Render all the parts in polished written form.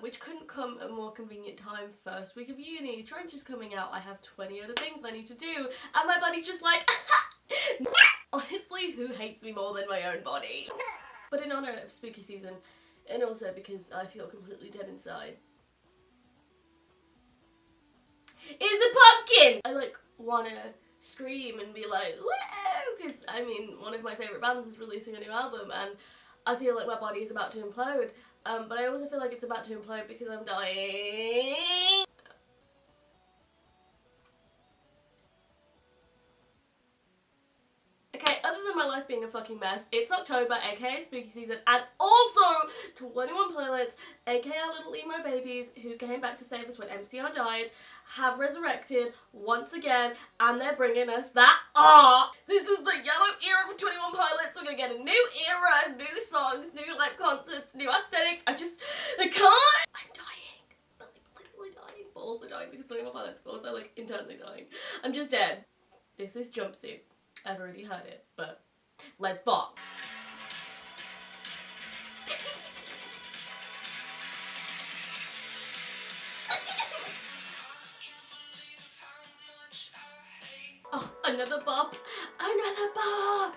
which couldn't come at a more convenient time. First week of uni, Trench is coming out, I have 20 other things I need to do, and my body's just like, honestly, who hates me more than my own body? But in honour of spooky season, and also because I feel completely dead inside, is a pumpkin! I like wanna scream and be like, woo! Because I mean, one of my favourite bands is releasing a new album and I feel like my body is about to implode. But I also feel like it's about to implode because I'm dying. Okay, other than my life being a fucking mess, it's October, aka spooky season, and also 21 Pilots, aka our little emo babies who came back to save us when MCR died, have resurrected once again, and they're bringing us that art. This is the yellow era for 21 Pilots. We're gonna get a new era, new songs, new live concerts, new aesthetics. I can't. I'm dying. Like, literally dying. But also dying because 21 Pilots, but also like internally dying. I'm just dead. This is Jumpsuit. I've already heard it, but let's bop. Oh, another bop! Another bop!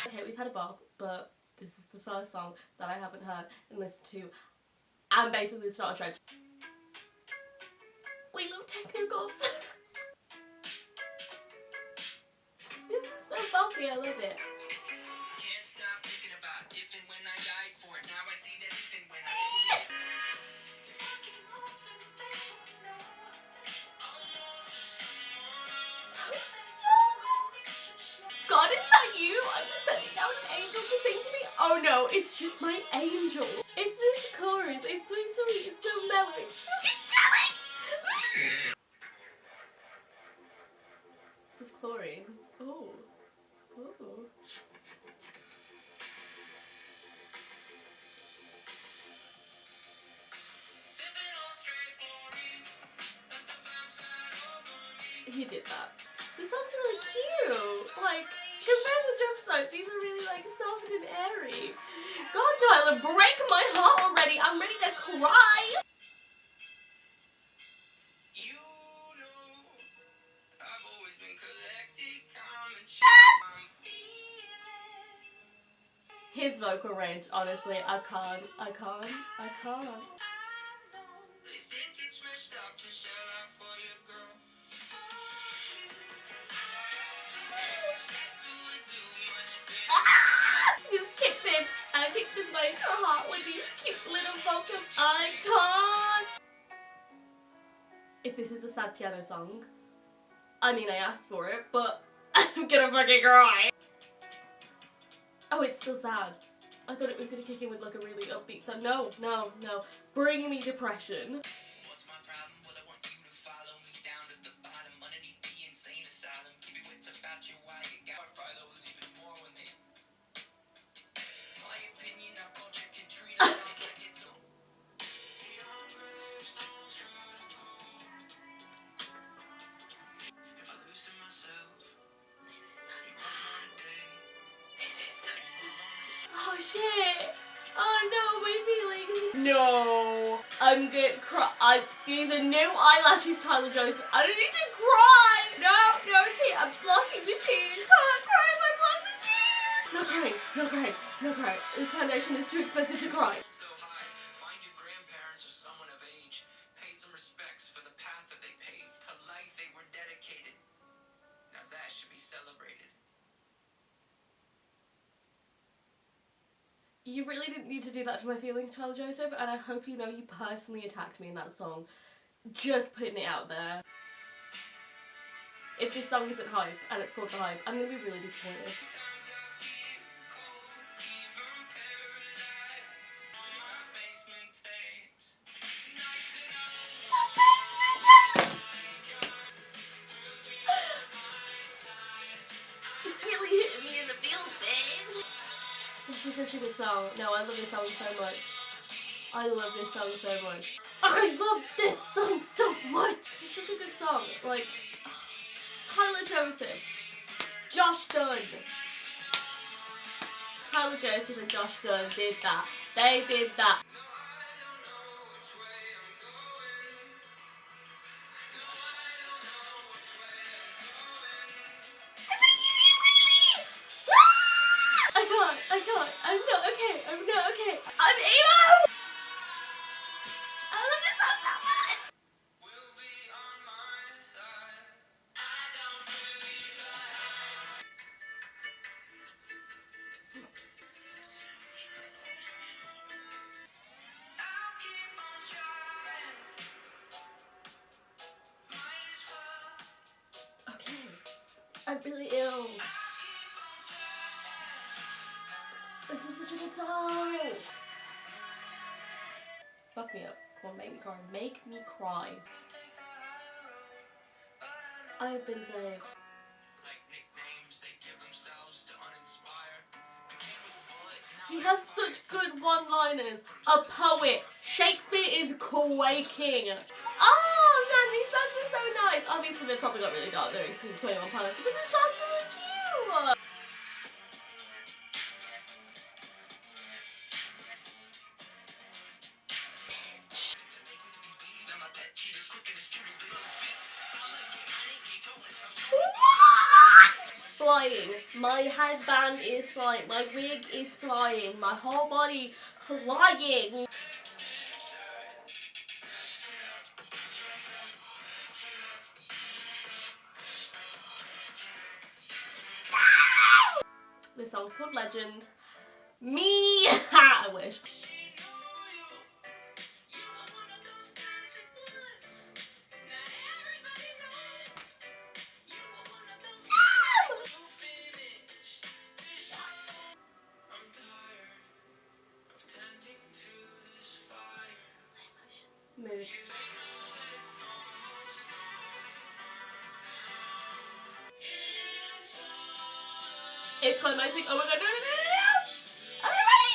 Okay, we've had a bop, but this is the first song that I haven't heard and listened to, and basically start a trend. We love techno gods. This is so boppy, I love it. Can't stop thinking about if and when I die for it. Now I see that if and when I truly God, is that you? Are you sending down an angel to sing to me? Oh no, it's just my angel. It's this chorus. It's so sweet. It's so mellow. It's so angelic. This is chlorine. Oh. Oh. He did that. The song's really cute. Like, compared to Jumpsuit, these are really like soft and airy. God, Tyler, break my heart already. I'm ready to cry. You know, I've always been collected, I'm feeling. His vocal range, honestly, I can't. They think it's messed up to sell out for your girl. Just kicked in and kicked his way to her heart with these cute little vocals. I can't. If this is a sad piano song, I mean, I asked for it, but I'm gonna fucking cry. Oh, it's still sad. I thought it was gonna kick in with like a really upbeat song. No. Bring me depression. What's my problem? Well, I want you to follow me down to the bottom underneath the insane asylum. Keep your wits about you while you got. Our father was even more when they. My opinion, our culture can treat us like it's own. If I lose to myself, This is so sad. This is so sad. Oh shit. Oh no, my feelings. No. I'm gonna cry. These are new eyelashes, Tyler Joseph. I don't need to cry. No, see, I'm blocking the tears. Can't cry if I block the tears. No crying. This foundation is too expensive to cry. so high. Find your grandparents or someone of age. Pay some respects for the path that they paved. To life they were dedicated. Now that should be celebrated. You really didn't need to do that to my feelings, Tyler Joseph, and I hope you know you personally attacked me in that song. Just putting it out there. If this song isn't hype, and it's called The Hype, I'm gonna be really disappointed. Sometimes I feel cold, even paralyzed. On my basement tapes. Nice It's really hitting me in the feels, bitch. This is such a good song. No, I love this song so much. I love this song so much. I love this song so much. This is such a good song. Like, Tyler Joseph. Josh Dunn. Tyler Joseph and Josh Dunn did that. They did that. I can't. I'm not okay. I'm emo! I love this song so much! Will be on my side. I don't believe I I'll keep on trying. Might as well. Okay. I'm really ill. This is such a good song. Fuck me up. Come on, make me cry. Make me cry. I have been saved. Like nicknames they give themselves to uninspire. Begin with bullet, now He has such good one-liners. A poet. Shakespeare is quaking. Oh man, these songs are so nice. Obviously, they've probably got really dark lyrics because it's 21 Pilots, but the songs are so cute. now my pet cheetah's quick in the studio, the nose fit. Flying. My headband is flying. My wig is flying. My whole body flying. This song's called Legend. Me! I wish. I'm tired of tending to this fire. Mood. It's climaxing. Oh my god, no. I'm not ready.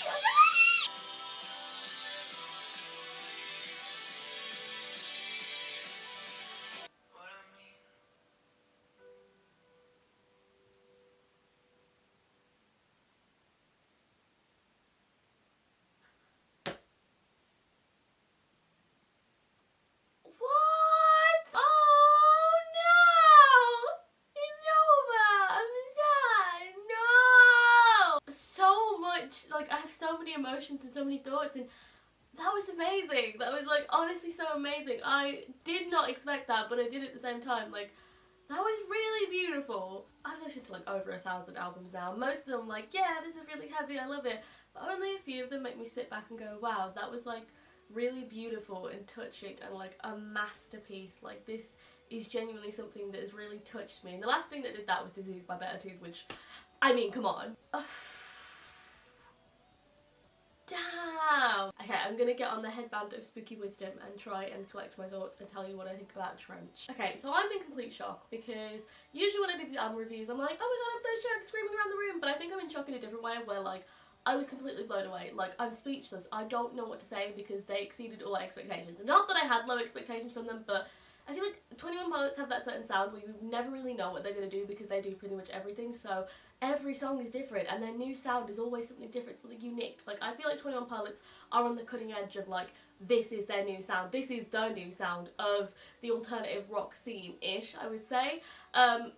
What I mean. What? Oh no! It's over! I'm sad! No! So much, like, I have so many emotions and so many thoughts, and that was amazing. That was, like, honestly so amazing. I did not expect that, but I did at the same time. Like, that was really beautiful. I've listened to, like, over 1,000 albums now. Most of them, like, yeah, this is really heavy, I love it. But only a few of them make me sit back and go, wow, that was, like, really beautiful and touching and like a masterpiece. Like, this is genuinely something that has really touched me. And the last thing that did that was Diseased by Better Tooth, which, I mean, come on. Damn! Okay, I'm gonna get on the headband of spooky wisdom and try and collect my thoughts and tell you what I think about Trench. Okay, so I'm in complete shock because usually when I do these album reviews I'm like, oh my god, I'm so shocked, screaming around the room, but I think I'm in shock in a different way where, like, I was completely blown away. Like, I'm speechless. I don't know what to say because they exceeded all expectations. Not that I had low expectations from them, but I feel like 21 Pilots have that certain sound where you never really know what they're going to do because they do pretty much everything, so every song is different and their new sound is always something different, something unique. Like, I feel like 21 Pilots are on the cutting edge of, like, this is their new sound. This is the new sound of the alternative rock scene-ish, I would say. And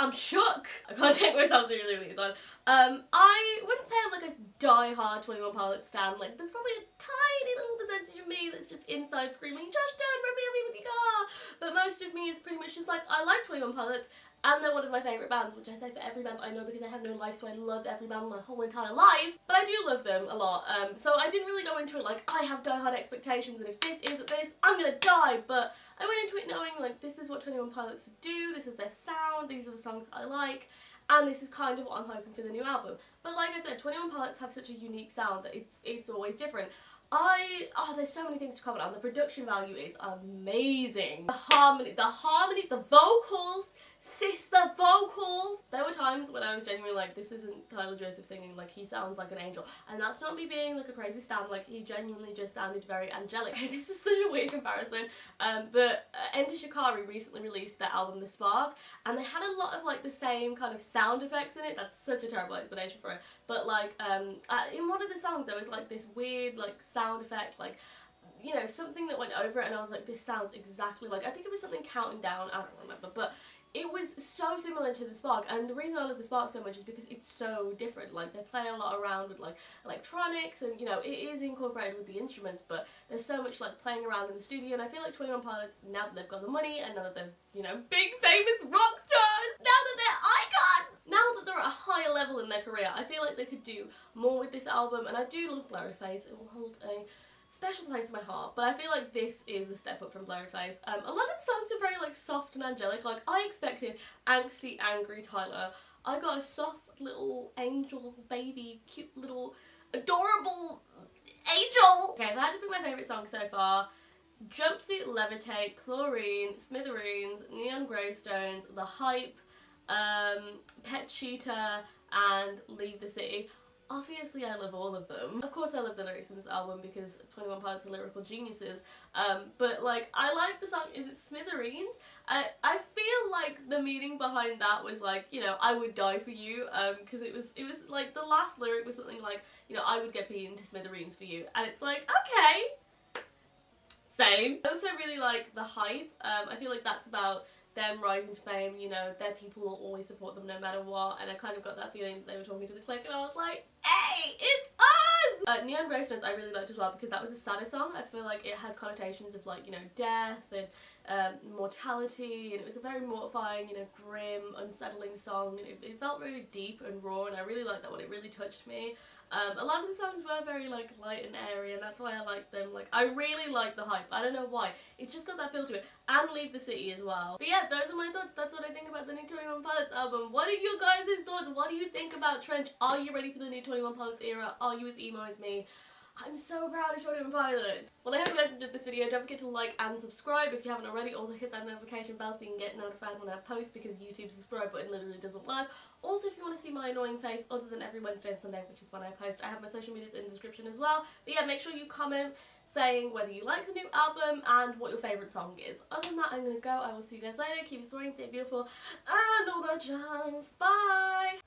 I'm shook. I can't take myself seriously with these on. I wouldn't say I'm like a die-hard 21 Pilots stan. Like, there's probably a tiny little percentage of me that's just inside screaming, Josh Dunn, rub me with your car! But most of me is pretty much just like, I like 21 Pilots, and they're one of my favourite bands, which I say for every band I know because I have no life, so I loved every band my whole entire life. But I do love them a lot, so I didn't really go into it like, I have die-hard expectations, and if this isn't this, I'm gonna die. But I went into it knowing, like, this is what 21 Pilots do, this is their sound, these are the songs I like, and this is kind of what I'm hoping for the new album. But like I said, 21 Pilots have such a unique sound that it's always different. There's so many things to comment on. The production value is amazing. The harmony, the vocals, sister vocals. There were times when I was genuinely like, this isn't Tyler Joseph singing, like he sounds like an angel. And that's not me being like a crazy stan, like he genuinely just sounded very angelic. This is such a weird comparison. But Enter Shikari recently released their album The Spark, and they had a lot of like the same kind of sound effects in it. That's such a terrible explanation for it. But like in one of the songs there was like this weird like sound effect, like, you know, something that went over it, and I was like, this sounds exactly like, I think it was something counting down, I don't remember, but it was so similar to The Spark. And the reason I love The Spark so much is because it's so different. Like, they play a lot around with like electronics, and you know, it is incorporated with the instruments, but there's so much like playing around in the studio. And I feel like 21 Pilots, now that they've got the money, and now that they're, you know, big famous rock stars, now that they're icons, now that they're at a higher level in their career, I feel like they could do more with this album. And I do love Blurryface. It will hold a special place in my heart, but I feel like this is the step up from Blurryface. A lot of the songs are very like soft and angelic. Like, I expected angsty, angry Tyler. I got a soft little angel baby, cute little adorable angel. Okay, if I had to pick my favourite song so far, Jumpsuit, Levitate, Chlorine, Smithereens, Neon Gravestones, The Hype, Pet Cheetah, and Leave the City. Obviously I love all of them. Of course I love the lyrics in this album because 21 Pilots are lyrical geniuses, but like, I like the song, is it Smithereens? I feel like the meaning behind that was like, you know, I would die for you, because it was like, the last lyric was something like, you know, I would get beaten to smithereens for you, and it's like, okay, same. I also really like The Hype. I feel like that's about them rising to fame, you know, their people will always support them no matter what, and I kind of got that feeling that they were talking to the clique, and I was like, hey, it's us! Neon Gravestones I really liked as well because that was a sadder song. I feel like it had connotations of like, you know, death and mortality, and it was a very mortifying, you know, grim, unsettling song, and it felt very deep and raw, and I really liked that one. It really touched me. A lot of the songs were very like light and airy, and that's why I like them. Like, I really like The Hype. I don't know why. It's just got that feel to it. And Leave the City as well. But yeah, those are my thoughts. That's what I think about the new 21 Pilots album. What are you guys' thoughts? What do you think about Trench? Are you ready for the new 21 Pilots era? Are you as emo as me? I'm so proud of 21 Pilots. Well, I hope you guys enjoyed this video. Don't forget to like and subscribe if you haven't already. Also hit that notification bell so you can get notified when I post, because YouTube's subscribe button literally doesn't work. Also, if you want to see my annoying face other than every Wednesday and Sunday, which is when I post, I have my social medias in the description as well. But yeah, make sure you comment saying whether you like the new album and what your favourite song is. Other than that, I'm gonna go. I will see you guys later. Keep swearing, stay beautiful, and all that jazz. Bye!